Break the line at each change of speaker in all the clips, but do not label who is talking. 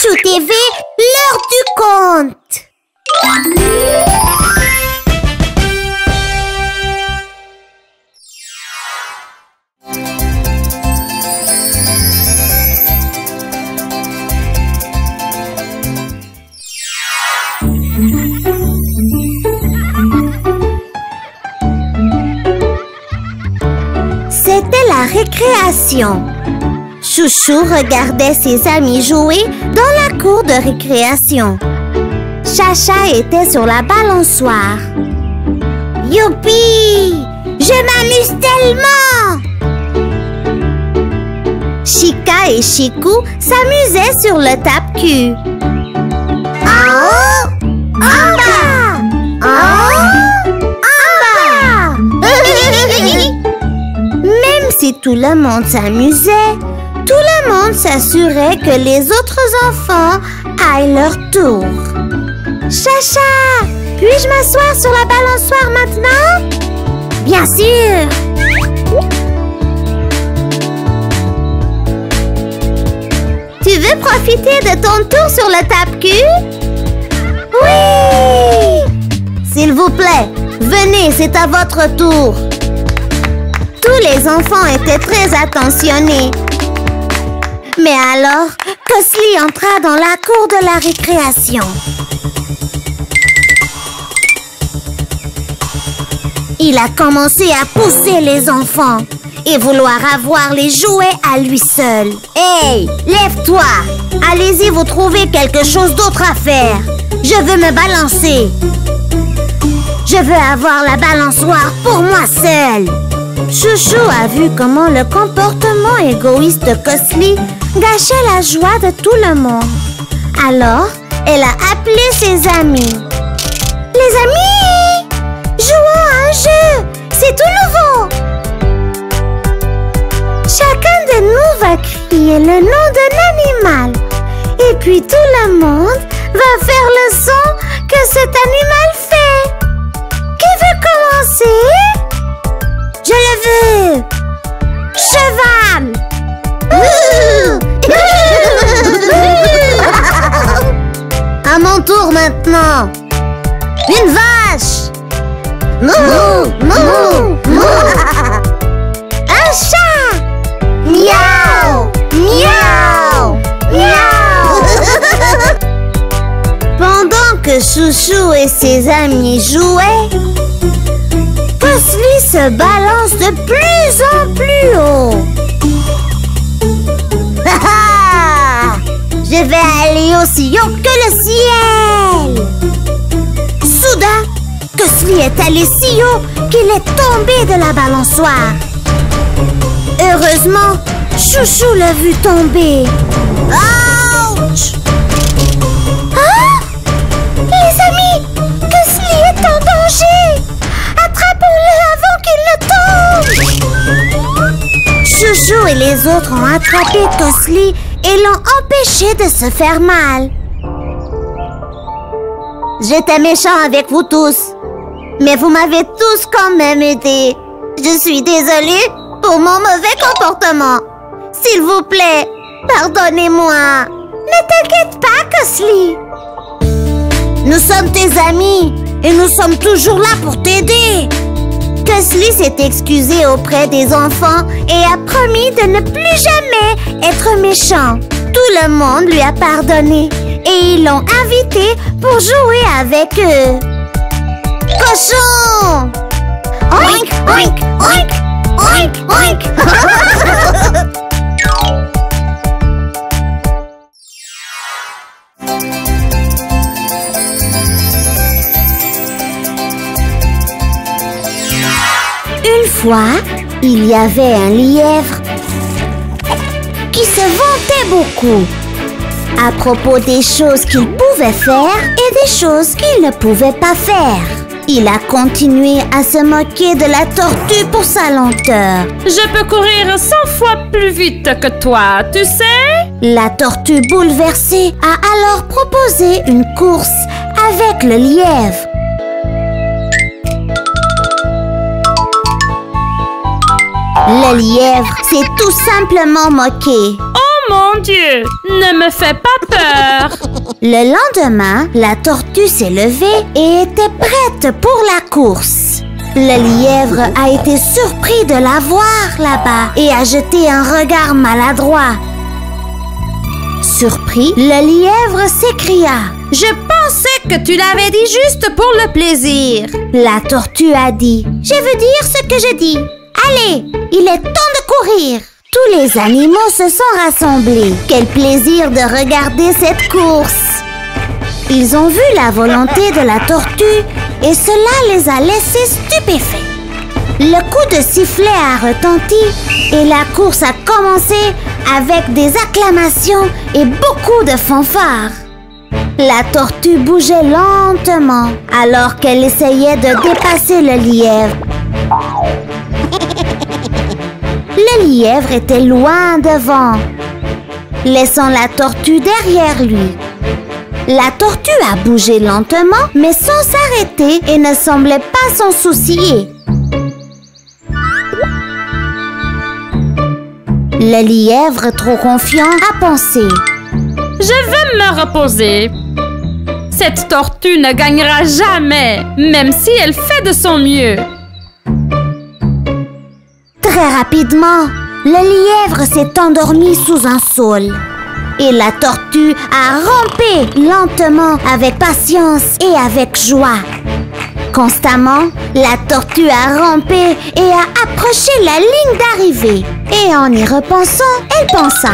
Chouchou TV, l'heure du conte. C'était la récréation. Chouchou regardait ses amis jouer dans la cour de récréation. Chacha était sur la balançoire. Youpi! Je m'amuse tellement! Chica et Chicou s'amusaient sur le tape-cul. En haut! En bas! En haut! En bas! Même si tout le monde s'amusait, tout le monde s'assurait que les autres enfants aillent leur tour. Chacha, puis-je m'asseoir sur la balançoire maintenant? Bien sûr! Tu veux profiter de ton tour sur le tape-cul? Oui! S'il vous plaît, venez, c'est à votre tour. Tous les enfants étaient très attentionnés. Mais alors, Cosly entra dans la cour de la récréation. Il a commencé à pousser les enfants et vouloir avoir les jouets à lui seul. Hey, lève-toi! Allez-y, vous trouvez quelque chose d'autre à faire. Je veux me balancer. Je veux avoir la balançoire pour moi seule. Chouchou a vu comment le comportement égoïste de Cosly gâchait la joie de tout le monde. Alors, elle a appelé ses amis. Les amis! Jouons à un jeu! C'est tout nouveau! Chacun de nous va crier le nom d'un animal. Et puis tout le monde va faire le son que cet animal fait. Qui veut commencer? Je le veux! Cheval! À mon tour maintenant! Une vache! Mou! Mou! Mou! Un chat! Miaou! Miaou! Miaou! Pendant que Chouchou et ses amis jouaient, Cosly se balance de plus en plus haut. Je vais aller aussi haut que le ciel. Soudain, Cosly est allé si haut qu'il est tombé de la balançoire. Heureusement, Chouchou l'a vu tomber. Ouch! Ah! Les amis, Cosly est en danger. Attrapons-le avant qu'il ne tombe! Chouchou et les autres ont attrapé Cosly et l'ont empêché de se faire mal. J'étais méchant avec vous tous, mais vous m'avez tous quand même aidé. Je suis désolée pour mon mauvais comportement. S'il vous plaît, pardonnez-moi. Ne t'inquiète pas, Cosly. Nous sommes tes amis et nous sommes toujours là pour t'aider. Cosly s'est excusé auprès des enfants et a promis de ne plus jamais être méchant. Tout le monde lui a pardonné et ils l'ont invité pour jouer avec eux. Cochon! Oink, oink, oink, oink, oink. Une fois, il y avait un lièvre qui se vantait beaucoup à propos des choses qu'il pouvait faire et des choses qu'il ne pouvait pas faire. Il a continué à se moquer de la tortue pour sa lenteur.
Je peux courir 100 fois plus vite que toi, tu sais?
La tortue bouleversée a alors proposé une course avec le lièvre. Le lièvre s'est tout simplement moqué.
Oh Oh mon Dieu! Ne me fais pas peur!
Le lendemain, la tortue s'est levée et était prête pour la course. Le lièvre a été surpris de la voir là-bas et a jeté un regard maladroit. Surpris, le lièvre s'écria: « Je pensais que tu l'avais dit juste pour le plaisir. » La tortue a dit: « Je veux dire ce que je dis. Allez, il est temps de courir. » Tous les animaux se sont rassemblés. Quel plaisir de regarder cette course! Ils ont vu la volonté de la tortue et cela les a laissés stupéfaits. Le coup de sifflet a retenti et la course a commencé avec des acclamations et beaucoup de fanfares. La tortue bougeait lentement alors qu'elle essayait de dépasser le lièvre. Le lièvre était loin devant, laissant la tortue derrière lui. La tortue a bougé lentement, mais sans s'arrêter et ne semblait pas s'en soucier. Le lièvre, trop confiant, a pensé:
Je vais me reposer. Cette tortue ne gagnera jamais, même si elle fait de son mieux.
Très rapidement, le lièvre s'est endormi sous un saule. Et la tortue a rampé lentement avec patience et avec joie. Constamment, la tortue a rampé et a approché la ligne d'arrivée. Et en y repensant, elle pensa: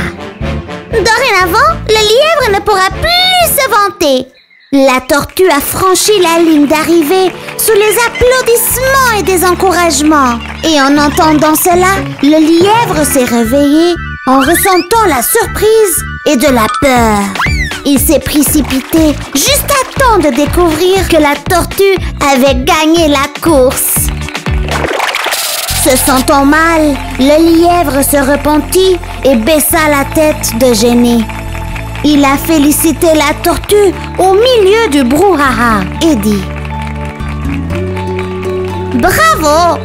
dorénavant, le lièvre ne pourra plus se vanter. La tortue a franchi la ligne d'arrivée sous les applaudissements et des encouragements. Et en entendant cela, le lièvre s'est réveillé en ressentant la surprise et de la peur. Il s'est précipité juste à temps de découvrir que la tortue avait gagné la course. Se sentant mal, le lièvre se repentit et baissa la tête de gêné. Il a félicité la tortue au milieu du brouhaha et dit: Bravo!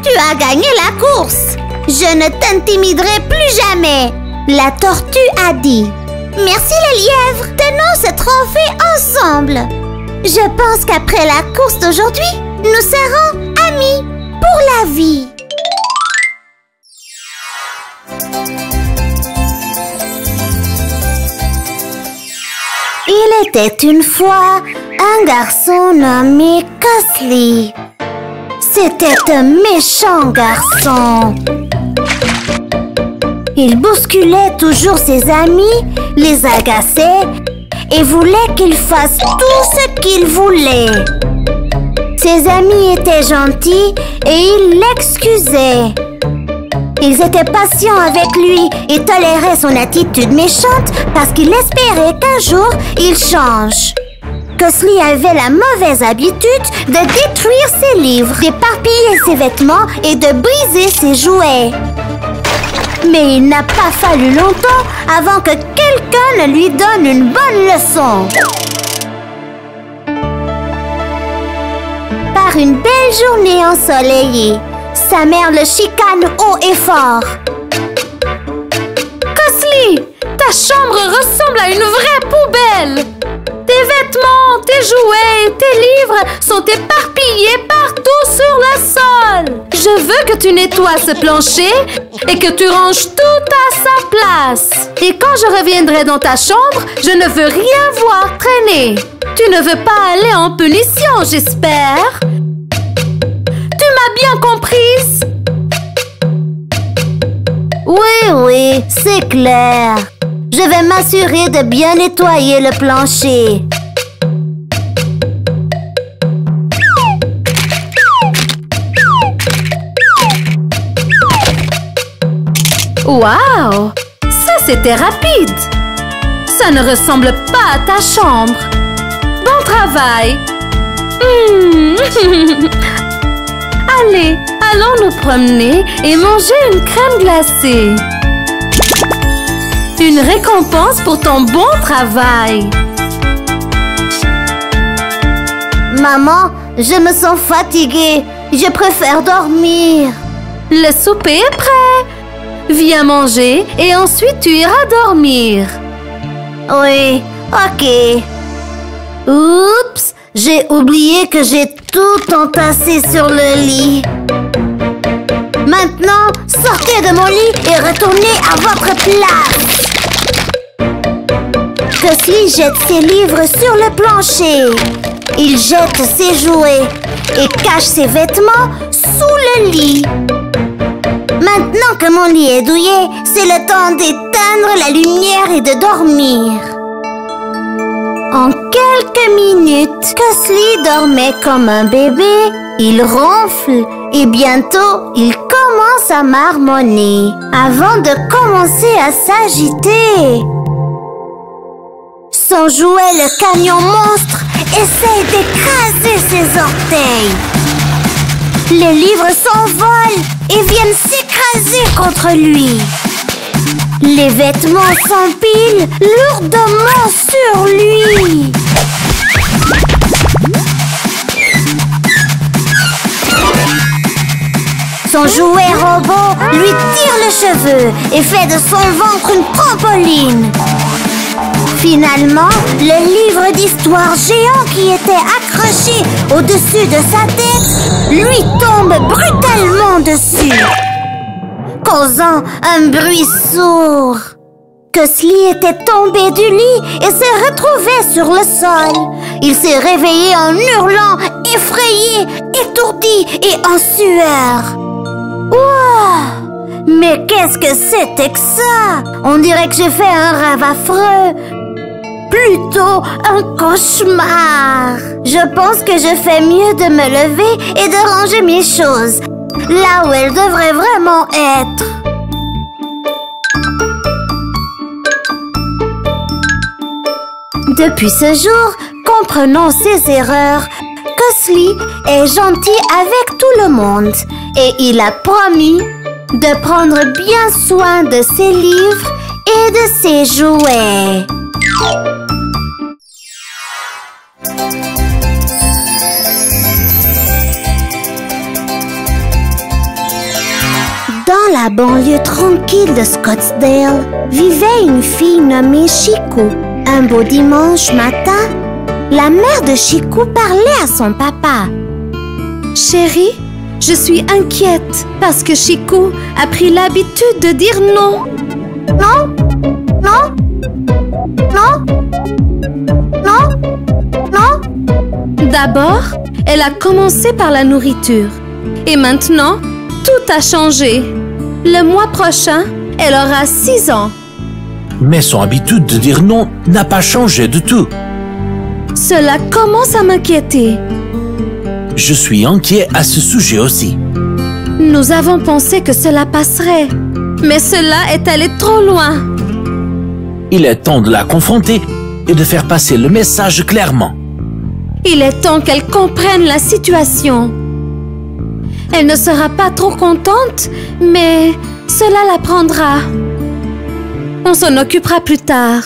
Tu as gagné la course! Je ne t'intimiderai plus jamais! La tortue a dit: Merci le lièvre! Tenons ce trophée ensemble! Je pense qu'après la course d'aujourd'hui, nous serons amis pour la vie! Il était une fois un garçon nommé Cosly. C'était un méchant garçon. Il bousculait toujours ses amis, les agaçait et voulait qu'ils fassent tout ce qu'ils voulaient. Ses amis étaient gentils et ils l'excusaient. Ils étaient patients avec lui et toléraient son attitude méchante parce qu'ils espéraient qu'un jour, il change. Cosly avait la mauvaise habitude de détruire ses livres, d'éparpiller ses vêtements et de briser ses jouets. Mais il n'a pas fallu longtemps avant que quelqu'un ne lui donne une bonne leçon. Par une belle journée ensoleillée, sa mère le chicane haut et fort.
Cosly, ta chambre ressemble à une vraie poubelle. Tes vêtements, tes jouets, tes livres sont éparpillés partout sur le sol. Je veux que tu nettoies ce plancher et que tu ranges tout à sa place. Et quand je reviendrai dans ta chambre, je ne veux rien voir traîner. Tu ne veux pas aller en punition, j'espère. Tu m'as bien comprise?
Oui, c'est clair. Je vais m'assurer de bien nettoyer le plancher.
Wow! Ça, c'était rapide! Ça ne ressemble pas à ta chambre. Bon travail! Allez, allons nous promener et manger une crème glacée. Une récompense pour ton bon travail.
Maman, je me sens fatiguée. Je préfère dormir.
Le souper est prêt. Viens manger et ensuite tu iras dormir.
Oui, ok. Oups, j'ai oublié que j'ai tout entassé sur le lit. Maintenant, sortez de mon lit et retournez à votre place. Ghostly jette ses livres sur le plancher. Il jette ses jouets et cache ses vêtements sous le lit. Maintenant que mon lit est douillet, c'est le temps d'éteindre la lumière et de dormir. En quelques minutes, Ghostly dormait comme un bébé. Il ronfle et bientôt, il commence à marmonner avant de commencer à s'agiter. Son jouet, le camion monstre, essaye d'écraser ses orteils. Les livres s'envolent et viennent s'écraser contre lui. Les vêtements s'empilent lourdement sur lui. Son jouet robot lui tire le cheveu et fait de son ventre une trampoline. Finalement, le livre d'histoire géant qui était accroché au-dessus de sa tête lui tombe brutalement dessus, causant un bruit sourd. Ghostly était tombé du lit et s'est retrouvé sur le sol. Il s'est réveillé en hurlant, effrayé, étourdi et en sueur. Wow! Mais qu'est-ce que c'était que ça? On dirait que j'ai fait un rêve affreux. Plutôt un cauchemar. Je pense que je fais mieux de me lever et de ranger mes choses là où elles devraient vraiment être. Depuis ce jour, comprenant ses erreurs, Ghostly est gentil avec tout le monde et il a promis de prendre bien soin de ses livres et de ses jouets. Dans la banlieue tranquille de Scottsdale, vivait une fille nommée Chico. Un beau dimanche matin, la mère de Chico parlait à son papa.
« Chérie, je suis inquiète parce que Chico a pris l'habitude de dire non. »
Non, non, non, non, non.
D'abord, elle a commencé par la nourriture. Et maintenant, tout a changé. Le mois prochain, elle aura 6 ans.
Mais son habitude de dire non n'a pas changé du tout.
Cela commence à m'inquiéter.
Je suis inquiet à ce sujet aussi.
Nous avons pensé que cela passerait, mais cela est allé trop loin.
Il est temps de la confronter et de faire passer le message clairement.
Il est temps qu'elle comprenne la situation. Elle ne sera pas trop contente, mais cela l'apprendra. On s'en occupera plus tard.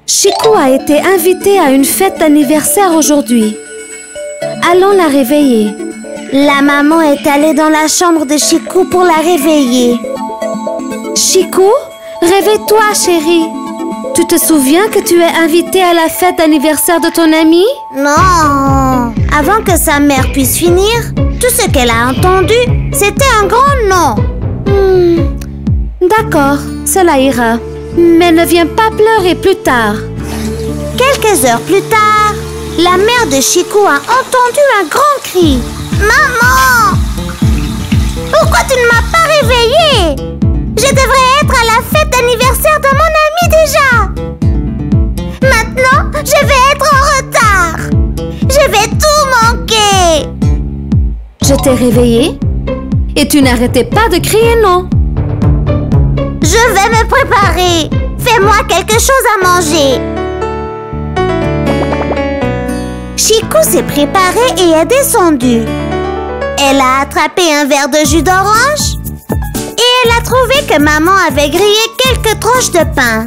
Chico a été invitée à une fête d'anniversaire aujourd'hui. Allons la réveiller.
La maman est allée dans la chambre de Chico pour la réveiller.
Chico, réveille-toi, chérie. Tu te souviens que tu es invitée à la fête d'anniversaire de ton amie?
Non. Avant que sa mère puisse finir, tout ce qu'elle a entendu, c'était un grand non.
D'accord, cela ira. Mais ne viens pas pleurer plus tard.
Quelques heures plus tard, la mère de Chico a entendu un grand cri. Maman! Pourquoi tu ne m'as pas réveillée? Je devrais être à la fête d'anniversaire de mon ami déjà. Maintenant, je vais être en retard. Je vais tout manquer.
Je t'ai réveillée et tu n'arrêtais pas de crier non.
Je vais me préparer. Fais-moi quelque chose à manger. Chico s'est préparée et est descendue. Elle a attrapé un verre de jus d'orange et elle a trouvé que maman avait grillé quelques tranches de pain.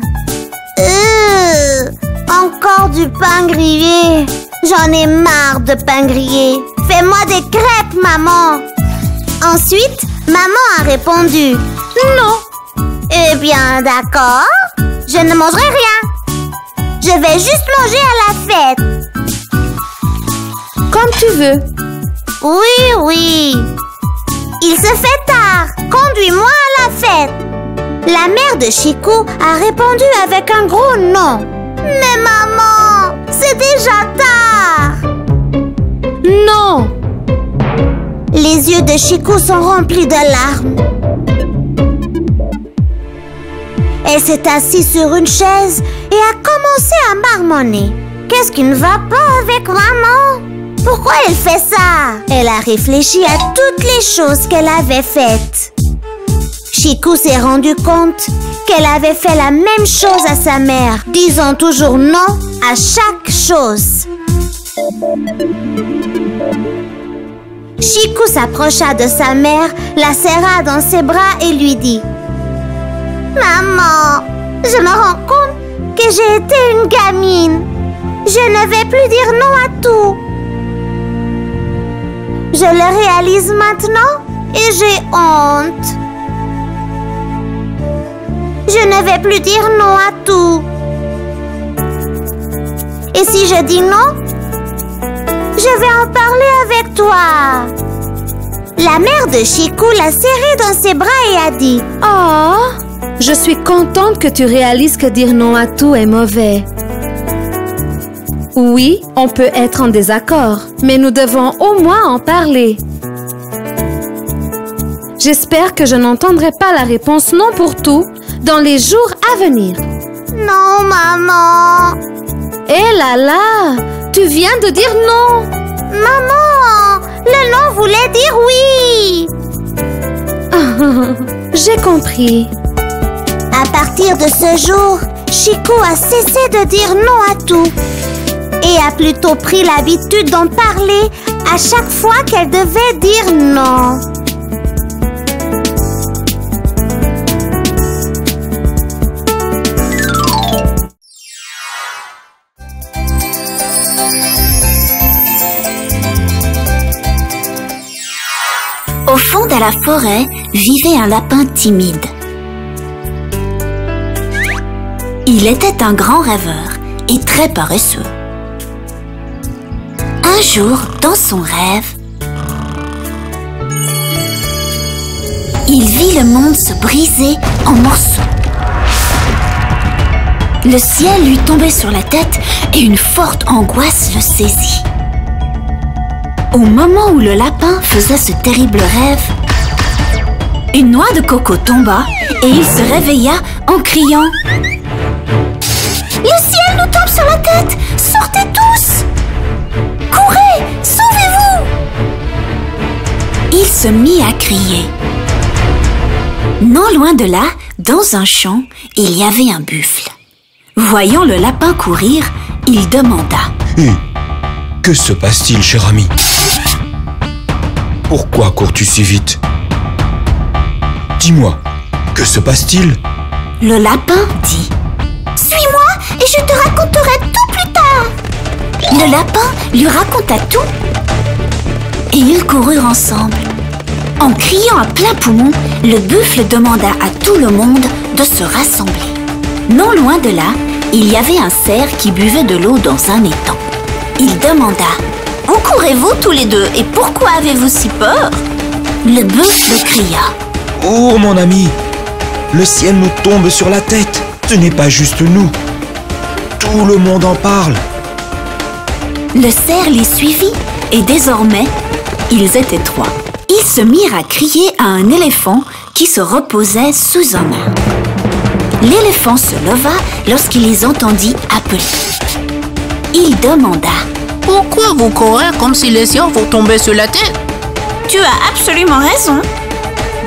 Encore du pain grillé. J'en ai marre de pain grillé. Fais-moi des crêpes, maman. Ensuite, maman a répondu:
Non.
Eh bien, d'accord. Je ne mangerai rien. Je vais juste manger à la fête.
Comme tu veux.
Oui, oui. Il se fait tard. Conduis-moi à la fête. La mère de Chico a répondu avec un gros non. Mais maman, c'est déjà tard.
Non.
Les yeux de Chico sont remplis de larmes. Elle s'est assise sur une chaise et a commencé à marmonner. Qu'est-ce qui ne va pas avec maman? Pourquoi elle fait ça? Elle a réfléchi à toutes les choses qu'elle avait faites. Chico s'est rendu compte qu'elle avait fait la même chose à sa mère, disant toujours non à chaque chose. Chico s'approcha de sa mère, la serra dans ses bras et lui dit: Maman, je me rends compte que j'ai été une gamine. Je ne vais plus dire non à tout. Je le réalise maintenant et j'ai honte. Je ne vais plus dire non à tout. Et si je dis non, je vais en parler avec toi. La mère de Chico l'a serré dans ses bras et a dit:
Oh, je suis contente que tu réalises que dire non à tout est mauvais. Oui, on peut être en désaccord, mais nous devons au moins en parler. J'espère que je n'entendrai pas la réponse non pour tout dans les jours à venir.
Non, maman.
Eh là là, tu viens de dire non.
Maman, le non voulait dire oui.
J'ai compris.
À partir de ce jour, Chico a cessé de dire non à tout et a plutôt pris l'habitude d'en parler à chaque fois qu'elle devait dire non.
Au fond de la forêt vivait un lapin timide. Il était un grand rêveur et très paresseux. Un jour, dans son rêve, il vit le monde se briser en morceaux. Le ciel lui tombait sur la tête et une forte angoisse le saisit. Au moment où le lapin faisait ce terrible rêve, une noix de coco tomba et il se réveilla en criant: « Le ciel nous tombe sur la tête! Sortez tous! Courez! Sauvez-vous !» Il se mit à crier. Non loin de là, dans un champ, il y avait un buffle. Voyant le lapin courir, il demanda:
« Que se passe-t-il, cher ami? Pourquoi cours-tu si vite? Dis-moi, que se passe-t-il? »
Le lapin dit: « Suis-moi et je te raconterai tout plus tard. » Le lapin lui raconta tout et ils coururent ensemble. En criant à plein poumon, le buffle demanda à tout le monde de se rassembler. Non loin de là, il y avait un cerf qui buvait de l'eau dans un étang. Il demanda: « Où courez-vous tous les deux et pourquoi avez-vous si peur ?» Le buffle cria:
« Oh mon ami, le ciel nous tombe sur la tête. Ce n'est pas juste nous. Tout le monde en parle. »
Le cerf les suivit et désormais, ils étaient trois. Ils se mirent à crier à un éléphant qui se reposait sous un arbre. L'éléphant se leva lorsqu'il les entendit appeler. Il demanda: «
Pourquoi vous courez comme si les cieux vous tombaient sur la tête ?»«
Tu as absolument raison, »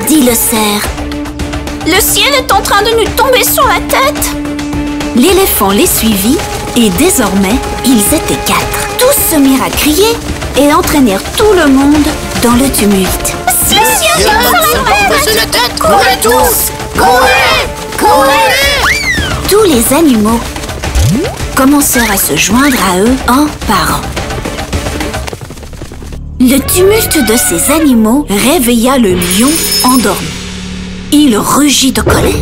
dit le cerf. « Le ciel est en train de nous tomber sur la tête !» L'éléphant les suivit et désormais, ils étaient quatre. Tous se mirent à crier et entraînèrent tout le monde dans le tumulte. « Le ciel tombe sur la tête ! Courez tous! Courez! Courez !» Tous les animaux commencèrent à se joindre à eux un par un. Le tumulte de ces animaux réveilla le lion endormi. Il rugit de colère.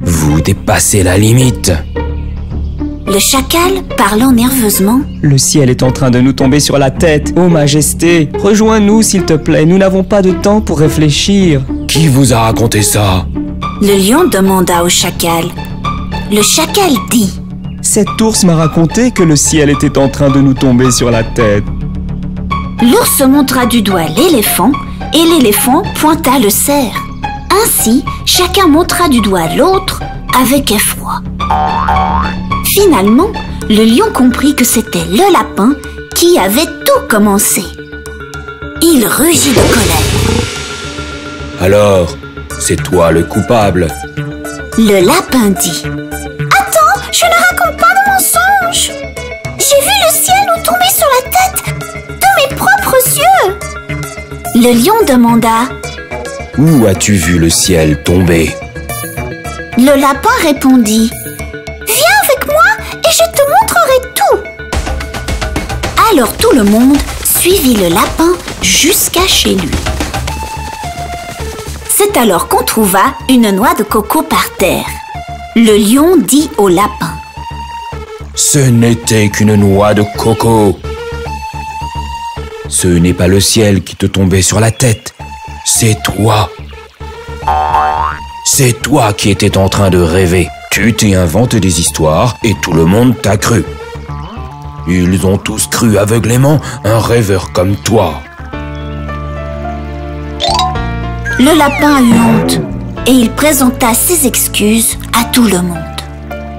Vous dépassez la limite.
Le chacal, parlant nerveusement,
Le ciel est en train de nous tomber sur la tête. Ô Majesté, rejoins-nous s'il te plaît, nous n'avons pas de temps pour réfléchir.
Qui vous a raconté ça?
le lion demanda au chacal. Le chacal dit:
Cet ours m'a raconté que le ciel était en train de nous tomber sur la tête.
L'ours montra du doigt l'éléphant et l'éléphant pointa le cerf. Ainsi, chacun montra du doigt l'autre avec effroi. Finalement, le lion comprit que c'était le lapin qui avait tout commencé. Il rugit de colère.
Alors, c'est toi le coupable.
Le lapin dit: Attends, je ne raconte pas de mensonge. J'ai vu le ciel nous tomber sur la tête de mes propres yeux. Le lion demanda:
Où as-tu vu le ciel tomber?
Le lapin répondit: Viens avec moi et je te montrerai tout. Alors tout le monde suivit le lapin jusqu'à chez lui. C'est alors qu'on trouva une noix de coco par terre. Le lion dit au lapin:
Ce n'était qu'une noix de coco. Ce n'est pas le ciel qui te tombait sur la tête, c'est toi. C'est toi qui étais en train de rêver. Tu t'es inventé des histoires et tout le monde t'a cru. Ils ont tous cru aveuglément un rêveur comme toi.
Le lapin eut honte et il présenta ses excuses à tout le monde.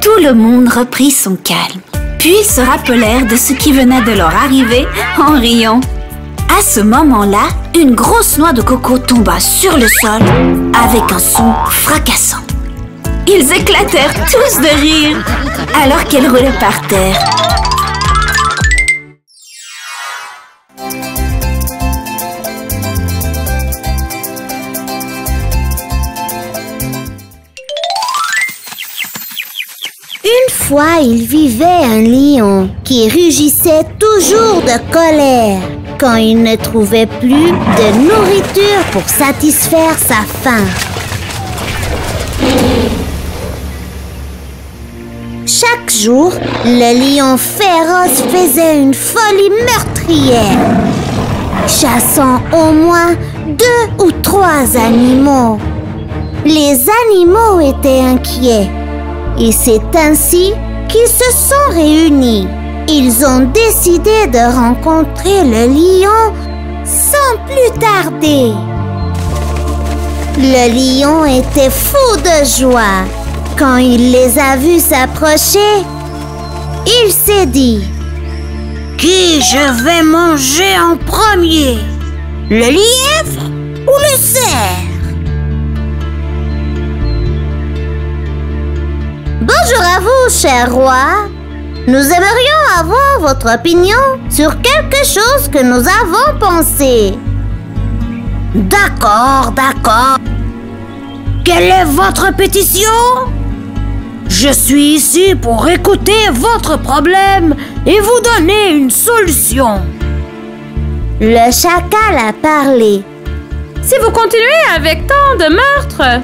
Tout le monde reprit son calme. Puis ils se rappelèrent de ce qui venait de leur arriver en riant. À ce moment-là, une grosse noix de coco tomba sur le sol avec un son fracassant. Ils éclatèrent tous de rire alors qu'elle roulait par terre.
Une fois, il vivait un lion qui rugissait toujours de colère quand il ne trouvait plus de nourriture pour satisfaire sa faim. Chaque jour, le lion féroce faisait une folie meurtrière, chassant au moins 2 ou 3 animaux. Les animaux étaient inquiets. Et c'est ainsi qu'ils se sont réunis. Ils ont décidé de rencontrer le lion sans plus tarder. Le lion était fou de joie. Quand il les a vus s'approcher, il s'est dit: Qui je vais manger en premier? Le lièvre ou le cerf? Bonjour à vous, cher roi. Nous aimerions avoir votre opinion sur quelque chose que nous avons pensé. D'accord, d'accord. Quelle est votre pétition? Je suis ici pour écouter votre problème et vous donner une solution. Le chacal a parlé.
Si vous continuez avec tant de meurtres,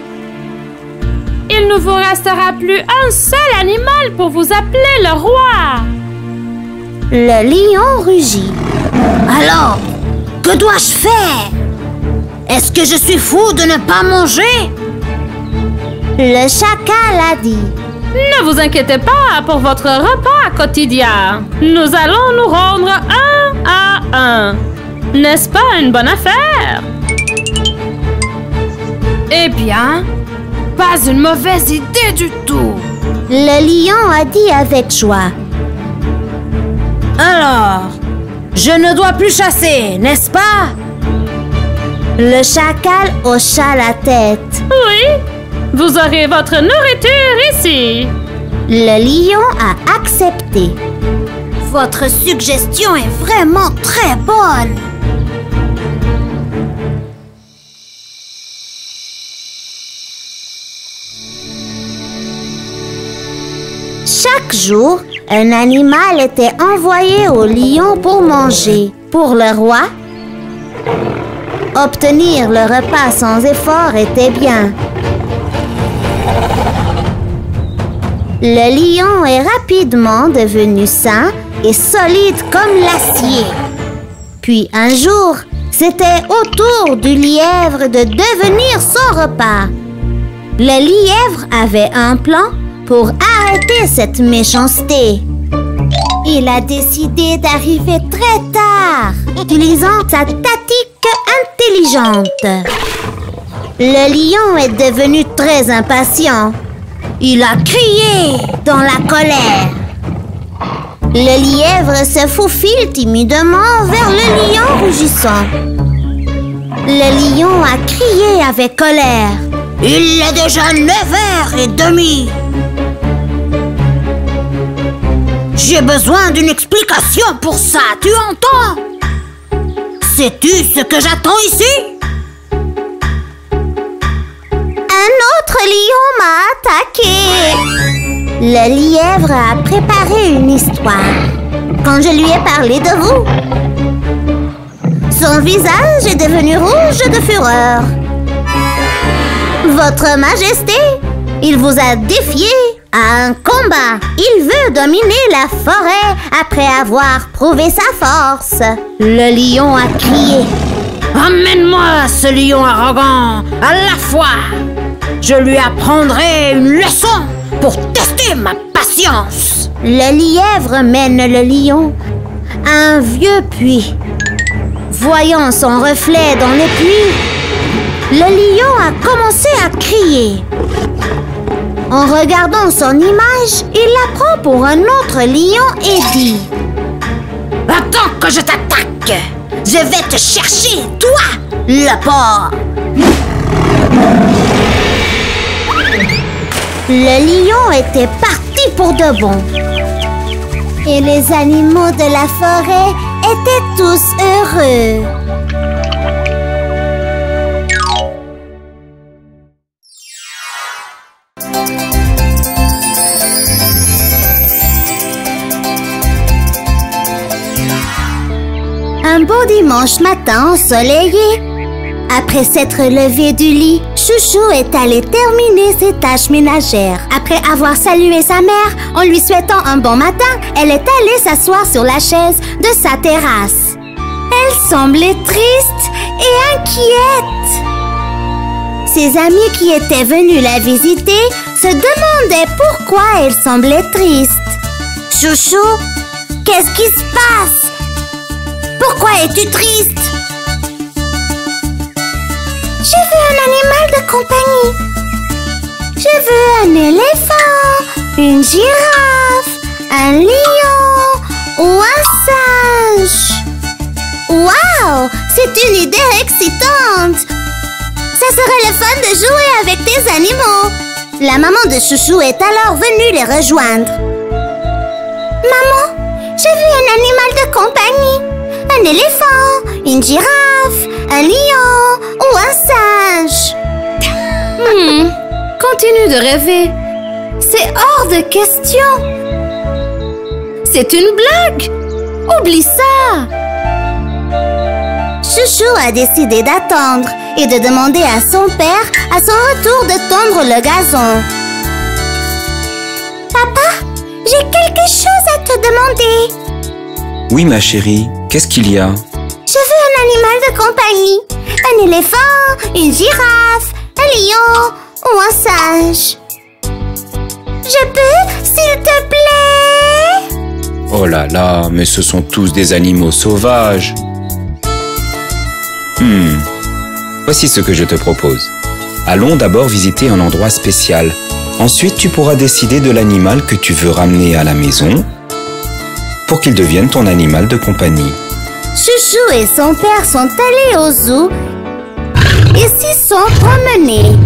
il ne vous restera plus un seul animal pour vous appeler le roi.
Le lion rugit. Alors, que dois-je faire? Est-ce que je suis fou de ne pas manger? Le chacal a dit:
Ne vous inquiétez pas pour votre repas quotidien. Nous allons nous rendre un à un. N'est-ce pas une bonne affaire? Eh bien, pas une mauvaise idée du tout.
Le lion a dit avec joie.
Alors, je ne dois plus chasser, n'est-ce pas?
Le chacal hocha la tête.
Oui, vous aurez votre nourriture ici.
Le lion a accepté. Votre suggestion est vraiment très bonne. Chaque jour, un animal était envoyé au lion pour manger. Pour le roi, Obtenir le repas sans effort était bien. Le lion est rapidement devenu sain et solide comme l'acier. Puis un jour, c'était au tour du lièvre de devenir son repas. Le lièvre avait un plan pour arrêter cette méchanceté. Il a décidé d'arriver très tard, utilisant sa tactique intelligente. Le lion est devenu très impatient. Il a crié dans la colère. Le lièvre se faufile timidement vers le lion rougissant. Le lion a crié avec colère. Il est déjà 9h30. J'ai besoin d'une explication pour ça, tu entends? Sais-tu ce que j'attends ici? Un autre lion m'a attaqué. Le lièvre a préparé une histoire. Quand je lui ai parlé de vous, son visage est devenu rouge de fureur. Votre Majesté, il vous a défié à un combat. Il veut dominer la forêt après avoir prouvé sa force. Le lion a crié. Emmène-moi ce lion arrogant à la fois. Je lui apprendrai une leçon pour tester ma patience. Le lièvre mène le lion à un vieux puits. Voyant son reflet dans le puits, le lion a commencé à crier. En regardant son image, il la prend pour un autre lion et dit: Attends que je t'attaque! Je vais te chercher, toi, le porc! Le lion était parti pour de bon. Et les animaux de la forêt étaient tous heureux. Un beau dimanche matin ensoleillé, après s'être levé du lit, Chouchou est allé terminer ses tâches ménagères. Après avoir salué sa mère en lui souhaitant un bon matin, elle est allée s'asseoir sur la chaise de sa terrasse. Elle semblait triste et inquiète. Ses amis qui étaient venus la visiter se demandaient pourquoi elle semblait triste. Chouchou, qu'est-ce qui se passe? Pourquoi es-tu triste? Je veux un animal de compagnie. Je veux un éléphant, une girafe, un lion ou un singe. Waouh! C'est une idée excitante! Ça serait le fun de jouer avec tes animaux. La maman de Chouchou est alors venue les rejoindre. Maman, j'ai vu un animal de compagnie. Un éléphant, une girafe, un lion ou un singe.
Continue de rêver. C'est hors de question. C'est une blague. Oublie ça.
Chouchou a décidé d'attendre et de demander à son père à son retour de tondre le gazon. Papa, j'ai quelque chose à te demander.
Oui, ma chérie, qu'est-ce qu'il y a?
Je veux un animal de compagnie. Un éléphant, une girafe, un lion ou un singe. Je peux, s'il te plaît?
Oh là là, mais ce sont tous des animaux sauvages. Voici ce que je te propose. Allons d'abord visiter un endroit spécial. Ensuite, tu pourras décider de l'animal que tu veux ramener à la maison pour qu'il devienne ton animal de compagnie.
Chouchou et son père sont allés au zoo et s'y sont promenés.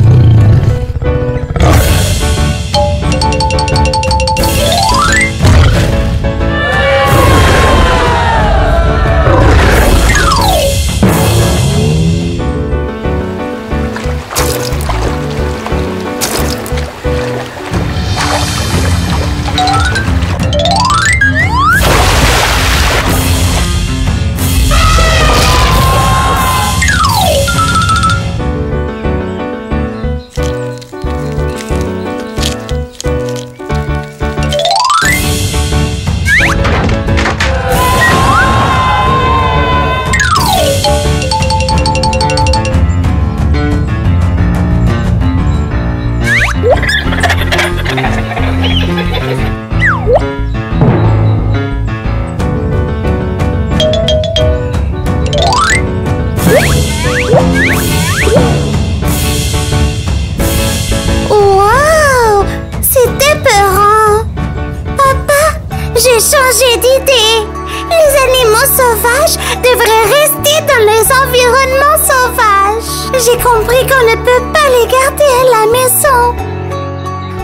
changé d'idée. Les animaux sauvages devraient rester dans les environnements sauvages. J'ai compris qu'on ne peut pas les garder à la maison.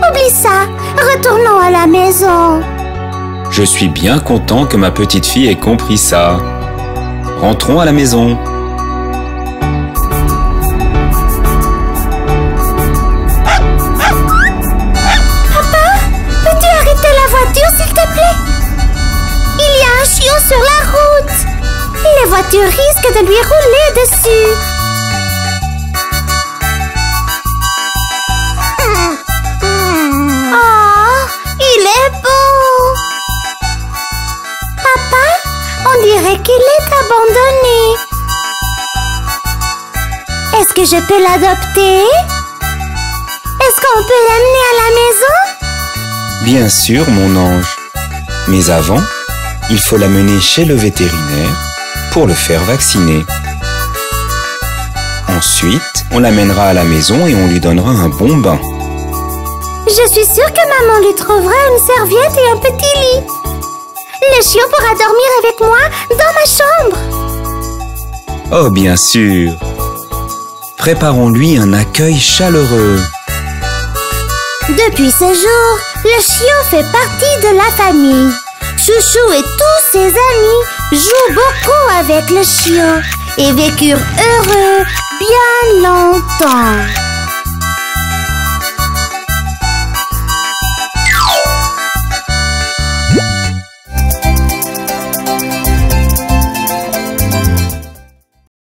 Oublie ça, retournons à la maison.
Je suis bien content que ma petite fille ait compris ça. Rentrons à la maison.
Peux-tu arrêter la voiture, s'il te plaît? Il y a un chiot sur la route. Les voitures risquent de lui rouler dessus. Oh, il est beau. Papa, on dirait qu'il est abandonné. Est-ce que je peux l'adopter? Est-ce qu'on peut l'amener à la maison?
Bien sûr, mon ange. Mais avant, il faut l'amener chez le vétérinaire pour le faire vacciner. Ensuite, on l'amènera à la maison et on lui donnera un bon bain.
Je suis sûre que maman lui trouvera une serviette et un petit lit. Le chiot pourra dormir avec moi dans ma chambre.
Oh, bien sûr. Préparons-lui un accueil chaleureux.
Depuis ce jour, le chiot fait partie de la famille. Chouchou et tous ses amis jouent beaucoup avec le chiot et vécurent heureux bien longtemps.